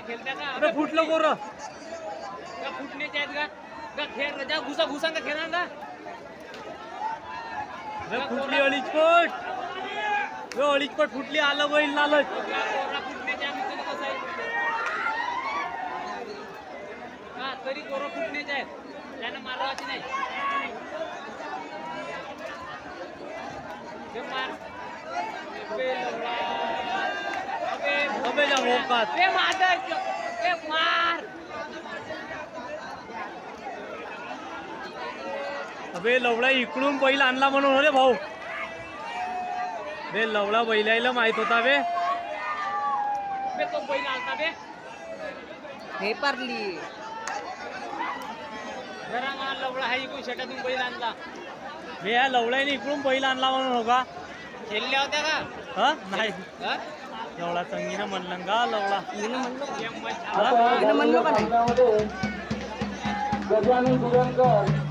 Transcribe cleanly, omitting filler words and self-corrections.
खेळत्या का? अरे फुटलं गोर फुटण्याचे आहेत का? खेळ रजा घुसा घुसा का खेळणार का? फुटली अडीचपट फुटली आलं बैल नालच हा तरी गोरं फुटण्याचे आहेत त्यानं मारवाची नाही मार अबे लवळा इकडून बैल आणला म्हणून हो रे भाऊ बे लवळा बैलायला माहित होता बे तो बैल आणता बे हे पारली जरा मला लवळा हा इकडून शेतातून बैल आणला बे या लवळ्याने इकडून बैल आणला म्हणून हो का खेळल्या होत्या का हा नाही लवळा संगीनं म्हणलं का लवळा म्हणलो का नाही गजानन